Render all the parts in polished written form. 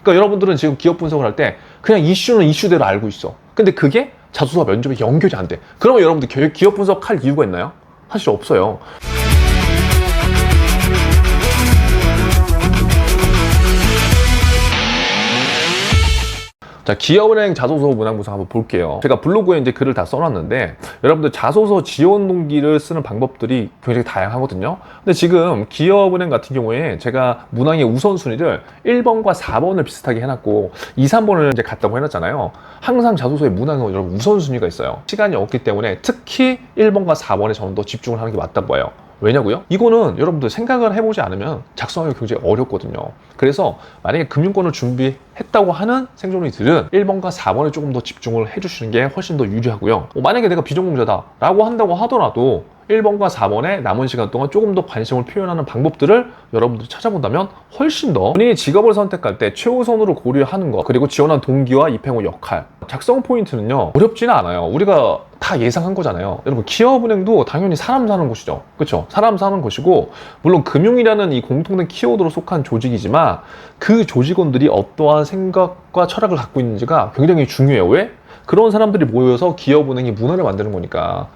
그러니까 여러분들은 지금 기업 분석을 할 때 그냥 이슈는 이슈대로 알고 있어. 근데 그게 자소서와 면접에 연결이 안 돼. 그러면 여러분들 기업 분석할 이유가 있나요? 사실 없어요. 자, 기업은행 자소서 문항 구성 한번 볼게요. 제가 블로그에 이제 글을 다 써놨는데 여러분들 자소서 지원 동기를 쓰는 방법들이 굉장히 다양하거든요. 근데 지금 기업은행 같은 경우에 제가 문항의 우선순위를 1번과 4번을 비슷하게 해놨고 2, 3번을 이제 같다고 해놨잖아요. 항상 자소서의 문항은 여러분 우선순위가 있어요. 시간이 없기 때문에 특히 1번과 4번에 저는 더 집중을 하는 게 맞다고 봐요. 왜냐고요? 이거는 여러분들 생각을 해보지 않으면 작성하기 굉장히 어렵거든요. 그래서 만약에 금융권을 준비했다고 하는 생존이들은 1번과 4번에 조금 더 집중을 해주시는 게 훨씬 더 유리하고요. 만약에 내가 비전공자다 라고 한다고 하더라도 1번과 4번에 남은 시간 동안 조금 더 관심을 표현하는 방법들을 여러분들이 찾아본다면 훨씬 더 본인이 직업을 선택할 때 최우선으로 고려하는 것, 그리고 지원한 동기와 입행 후 역할, 작성 포인트는요 어렵지는 않아요. 우리가 다 예상한 거잖아요. 여러분 기업은행도 당연히 사람 사는 곳이죠. 그렇죠? 사람 사는 곳이고 물론 금융이라는 이 공통된 키워드로 속한 조직이지만 그 조직원들이 어떠한 생각과 철학을 갖고 있는지가 굉장히 중요해요. 왜? 그런 사람들이 모여서 기업은행이 문화를 만드는 거니까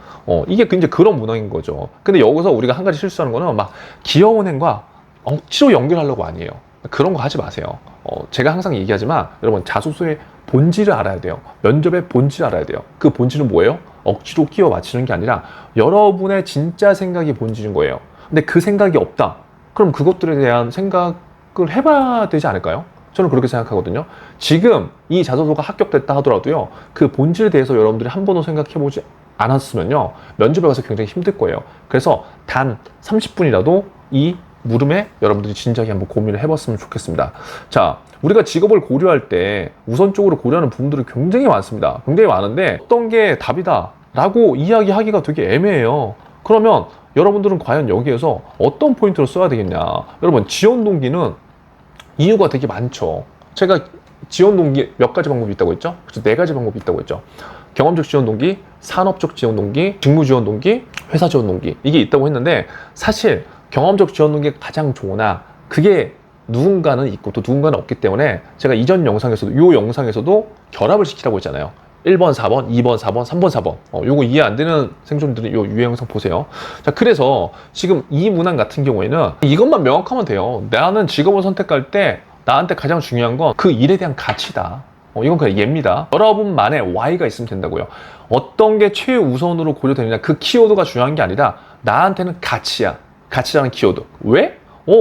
이게 굉장히 그런 문화인 거죠. 근데 여기서 우리가 한 가지 실수하는 거는 막 기업은행과 억지로 연결하려고 아니에요. 그런 거 하지 마세요. 제가 항상 얘기하지만 여러분 자소서의 본질을 알아야 돼요. 면접의 본질을 알아야 돼요. 그 본질은 뭐예요? 억지로 끼워 맞추는 게 아니라 여러분의 진짜 생각이 본질인 거예요. 근데 그 생각이 없다. 그럼 그것들에 대한 생각을 해봐야 되지 않을까요? 저는 그렇게 생각하거든요. 지금 이 자소서가 합격됐다 하더라도요. 그 본질에 대해서 여러분들이 한 번도 생각해보지 않았으면요. 면접에 가서 굉장히 힘들 거예요. 그래서 단 30분이라도 이 물음에 여러분들이 진작에 한번 고민을 해봤으면 좋겠습니다. 자, 우리가 직업을 고려할 때 우선적으로 고려하는 부분들이 굉장히 많습니다. 굉장히 많은데 어떤 게 답이다 라고 이야기하기가 되게 애매해요. 그러면 여러분들은 과연 여기에서 어떤 포인트를 써야 되겠냐. 여러분 지원 동기는 이유가 되게 많죠. 제가 지원 동기 몇 가지 방법이 있다고 했죠? 그래서 4가지 방법이 있다고 했죠. 경험적 지원 동기, 산업적 지원 동기, 직무 지원 동기, 회사 지원 동기, 이게 있다고 했는데 사실 경험적 지원 동기가 가장 좋으나 그게 누군가는 있고 또 누군가는 없기 때문에 제가 이전 영상에서도 이 영상에서도 결합을 시키라고 했잖아요. 1번, 4번, 2번, 4번, 3번, 4번. 요거 이해 안 되는 생존들은 요 유해 영상 보세요. 자, 그래서 지금 이 문항 같은 경우에는 이것만 명확하면 돼요. 나는 직업을 선택할 때 나한테 가장 중요한 건 그 일에 대한 가치다. 이건 그냥 예입니다. 여러분만의 Y가 있으면 된다고요. 어떤 게 최우선으로 고려되느냐, 그 키워드가 중요한 게 아니라 나한테는 가치야. 가치라는 키워드. 왜?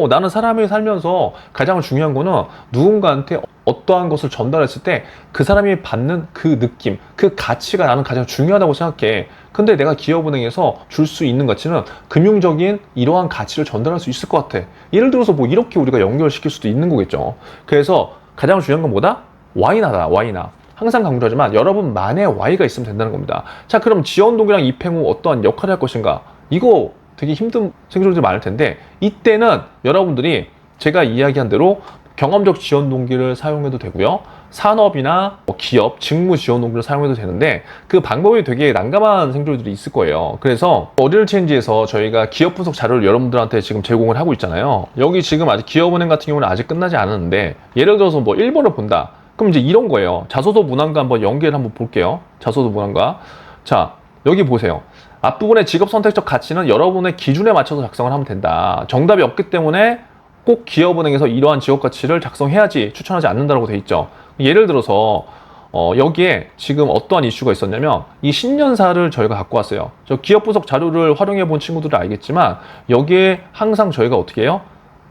나는 사람이 살면서 가장 중요한 거는 누군가한테 어떠한 것을 전달했을 때 그 사람이 받는 그 느낌, 그 가치가 나는 가장 중요하다고 생각해. 근데 내가 기업은행에서 줄 수 있는 가치는 금융적인 이러한 가치를 전달할 수 있을 것 같아. 예를 들어서 뭐 이렇게 우리가 연결시킬 수도 있는 거겠죠. 그래서 가장 중요한 건 뭐다? Y나다, Y나. 항상 강조하지만 여러분만의 Y가 있으면 된다는 겁니다. 자, 그럼 지원 동기랑 입행 후 어떠한 역할을 할 것인가? 이거 되게 힘든 생존들이 많을 텐데 이때는 여러분들이 제가 이야기한 대로 경험적 지원 동기를 사용해도 되고요. 산업이나 기업, 직무 지원 동기를 사용해도 되는데 그 방법이 되게 난감한 생존들이 있을 거예요. 그래서 어리얼 체인지에서 저희가 기업 분석 자료를 여러분들한테 지금 제공을 하고 있잖아요. 여기 지금 아직 기업은행 같은 경우는 아직 끝나지 않았는데 예를 들어서 뭐 1번을 본다. 그럼 이제 이런 거예요. 자소서 문항과 한번 연계를 한번 볼게요. 자소서 문항과. 자, 여기 보세요. 앞부분의 직업 선택적 가치는 여러분의 기준에 맞춰서 작성을 하면 된다. 정답이 없기 때문에 꼭 기업은행에서 이러한 직업 가치를 작성해야지 추천하지 않는다고 돼 있죠. 예를 들어서 여기에 지금 어떠한 이슈가 있었냐면 이 신년사를 저희가 갖고 왔어요. 저 기업 분석 자료를 활용해 본 친구들은 알겠지만 여기에 항상 저희가 어떻게 해요?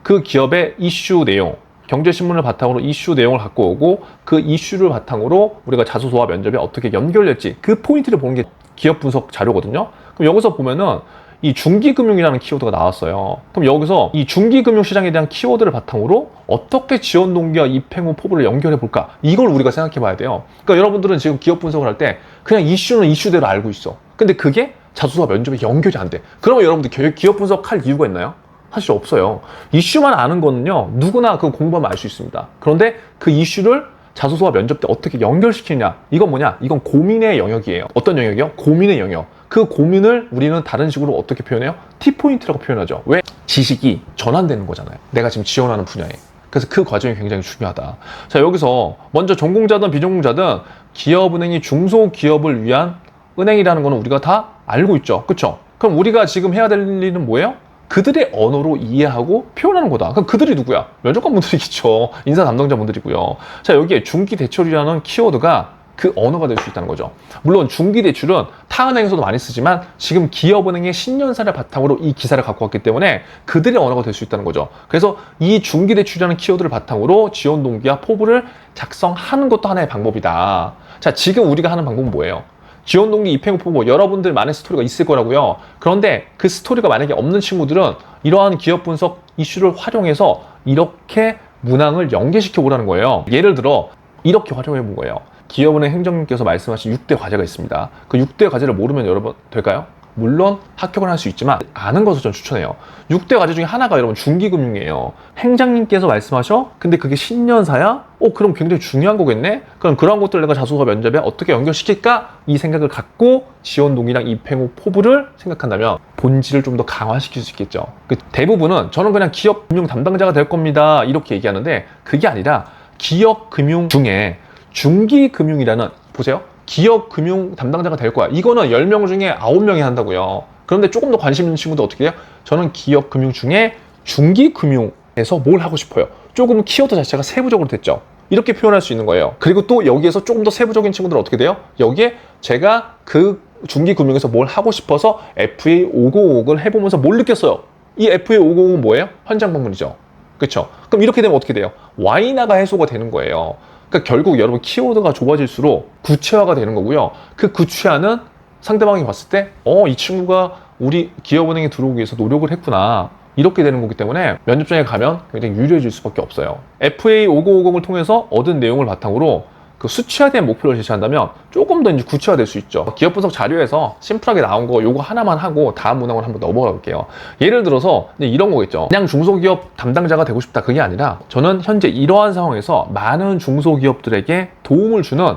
그 기업의 이슈 내용, 경제신문을 바탕으로 이슈 내용을 갖고 오고 그 이슈를 바탕으로 우리가 자소서와 면접에 어떻게 연결될지 그 포인트를 보는 게 기업 분석 자료거든요. 그럼 여기서 보면은 이 중기금융이라는 키워드가 나왔어요. 그럼 여기서 이 중기금융시장에 대한 키워드를 바탕으로 어떻게 지원 동기와 입행 후 포부를 연결해 볼까? 이걸 우리가 생각해 봐야 돼요. 그러니까 여러분들은 지금 기업 분석을 할 때 그냥 이슈는 이슈대로 알고 있어. 근데 그게 자소서와 면접에 연결이 안 돼. 그러면 여러분들 기업 분석할 이유가 있나요? 사실 없어요. 이슈만 아는 거는요, 누구나 그 공부하면 알 수 있습니다. 그런데 그 이슈를 자소서와 면접 때 어떻게 연결시키냐? 이건 뭐냐? 이건 고민의 영역이에요. 어떤 영역이요? 고민의 영역. 그 고민을 우리는 다른 식으로 어떻게 표현해요? T포인트라고 표현하죠. 왜? 지식이 전환되는 거잖아요. 내가 지금 지원하는 분야에. 그래서 그 과정이 굉장히 중요하다. 자, 여기서 먼저 전공자든 비전공자든 기업은행이 중소기업을 위한 은행이라는 거는 우리가 다 알고 있죠. 그쵸? 그럼 우리가 지금 해야 될 일은 뭐예요? 그들의 언어로 이해하고 표현하는 거다. 그럼 그들이 누구야? 면접관분들이겠죠. 인사 담당자분들이고요. 자, 여기에 중기대출이라는 키워드가 그 언어가 될 수 있다는 거죠. 물론 중기대출은 타 은행에서도 많이 쓰지만 지금 기업은행의 신년사를 바탕으로 이 기사를 갖고 왔기 때문에 그들의 언어가 될 수 있다는 거죠. 그래서 이 중기대출이라는 키워드를 바탕으로 지원 동기와 포부를 작성하는 것도 하나의 방법이다. 자, 지금 우리가 하는 방법은 뭐예요? 지원 동기 입행 포부 여러분들만의 스토리가 있을 거라고요. 그런데 그 스토리가 만약에 없는 친구들은 이러한 기업 분석 이슈를 활용해서 이렇게 문항을 연계시켜 보라는 거예요. 예를 들어 이렇게 활용해 본 거예요. 기업은행 행정님께서 말씀하신 6대 과제가 있습니다. 그 6대 과제를 모르면 여러분 될까요? 물론 합격을 할 수 있지만 아는 것을 전 추천해요. 6대 과제 중에 하나가 여러분 중기금융이에요. 행장님께서 말씀하셔? 근데 그게 신년사야? 그럼 굉장히 중요한 거겠네? 그럼 그런 것들 내가 자소서 면접에 어떻게 연결시킬까? 이 생각을 갖고 지원 동기랑 입행 후 포부를 생각한다면 본질을 좀 더 강화시킬 수 있겠죠. 대부분은 저는 그냥 기업 금융 담당자가 될 겁니다. 이렇게 얘기하는데 그게 아니라 기업 금융 중에 중기금융이라는, 보세요. 기업 금융 담당자가 될 거야. 이거는 10명 중에 9명이 한다고요. 그런데 조금 더 관심 있는 친구도 어떻게 해요? 저는 기업 금융 중에 중기금융에서 뭘 하고 싶어요. 조금 키워드 자체가 세부적으로 됐죠. 이렇게 표현할 수 있는 거예요. 그리고 또 여기에서 조금 더 세부적인 친구들은 어떻게 돼요? 여기에 제가 그 중기금융에서 뭘 하고 싶어서 FA505을 해보면서 뭘 느꼈어요? 이 FA505은 뭐예요? 현장 방문이죠. 그렇죠? 그럼 이렇게 되면 어떻게 돼요? 와이나가 해소가 되는 거예요. 그러니까 결국 여러분 키워드가 좁아질수록 구체화가 되는 거고요. 그 구체화는 상대방이 봤을 때 이 친구가 우리 기업은행에 들어오기 위해서 노력을 했구나. 이렇게 되는 거기 때문에 면접장에 가면 굉장히 유리해질 수밖에 없어요. FA5050을 통해서 얻은 내용을 바탕으로 그 수치화된 목표를 제시한다면 조금 더 이제 구체화될 수 있죠. 기업 분석 자료에서 심플하게 나온 거 요거 하나만 하고 다음 문항을 한번 넘어가 볼게요. 예를 들어서 이런 거겠죠. 그냥 중소기업 담당자가 되고 싶다 그게 아니라 저는 현재 이러한 상황에서 많은 중소기업들에게 도움을 주는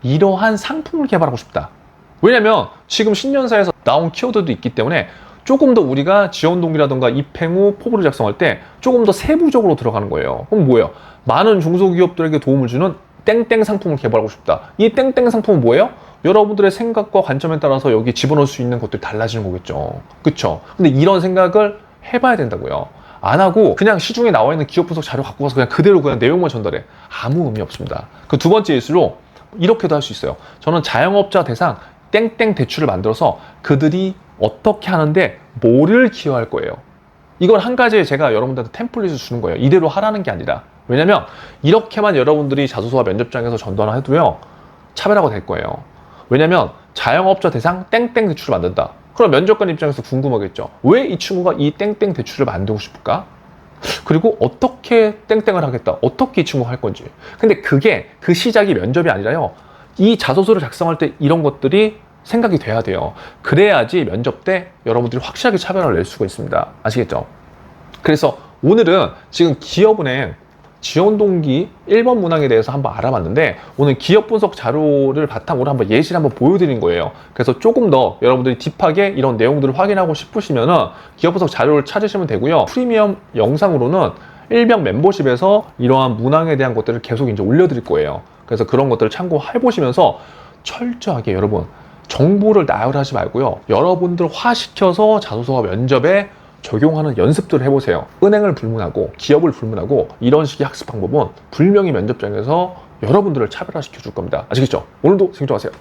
이러한 상품을 개발하고 싶다. 왜냐면 지금 신년사에서 나온 키워드도 있기 때문에 조금 더 우리가 지원 동기라든가 입행 후 포부를 작성할 때 조금 더 세부적으로 들어가는 거예요. 그럼 뭐예요? 많은 중소기업들에게 도움을 주는 땡땡 상품을 개발하고 싶다. 이 땡땡 상품은 뭐예요? 여러분들의 생각과 관점에 따라서 여기 집어넣을 수 있는 것들이 달라지는 거겠죠. 그쵸? 근데 이런 생각을 해봐야 된다고요. 안 하고 그냥 시중에 나와 있는 기업 분석 자료 갖고 가서 그냥 그대로 그냥 내용만 전달해. 아무 의미 없습니다. 그 두 번째 예시로 이렇게도 할 수 있어요. 저는 자영업자 대상 땡땡 대출을 만들어서 그들이 어떻게 하는데 뭐를 기여할 거예요. 이건 한 가지 제가 여러분들한테 템플릿을 주는 거예요. 이대로 하라는 게 아니라. 왜냐면 이렇게만 여러분들이 자소서와 면접장에서 전달을 해도요 차별화가 될 거예요. 왜냐면 자영업자 대상 땡땡 대출을 만든다. 그럼 면접관 입장에서 궁금하겠죠. 왜 이 친구가 이 땡땡 대출을 만들고 싶을까? 그리고 어떻게 땡땡을 하겠다. 어떻게 이 친구가 할 건지. 근데 그게 그 시작이 면접이 아니라요. 이 자소서를 작성할 때 이런 것들이 생각이 돼야 돼요. 그래야지 면접 때 여러분들이 확실하게 차별화를 낼 수가 있습니다. 아시겠죠? 그래서 오늘은 지금 기업은행 지원 동기 1번 문항에 대해서 한번 알아봤는데 오늘 기업 분석 자료를 바탕으로 한번 예시를 한번 보여드린 거예요. 그래서 조금 더 여러분들이 딥하게 이런 내용들을 확인하고 싶으시면은 기업 분석 자료를 찾으시면 되고요. 프리미엄 영상으로는 1병 멤버십에서 이러한 문항에 대한 것들을 계속 이제 올려드릴 거예요. 그래서 그런 것들을 참고해 보시면서 철저하게 여러분 정보를 나열하지 말고요. 여러분들 화시켜서 자소서와 면접에 적용하는 연습들을 해보세요. 은행을 불문하고 기업을 불문하고 이런 식의 학습 방법은 분명히 면접장에서 여러분들을 차별화시켜 줄 겁니다. 아시겠죠? 오늘도 생존하세요.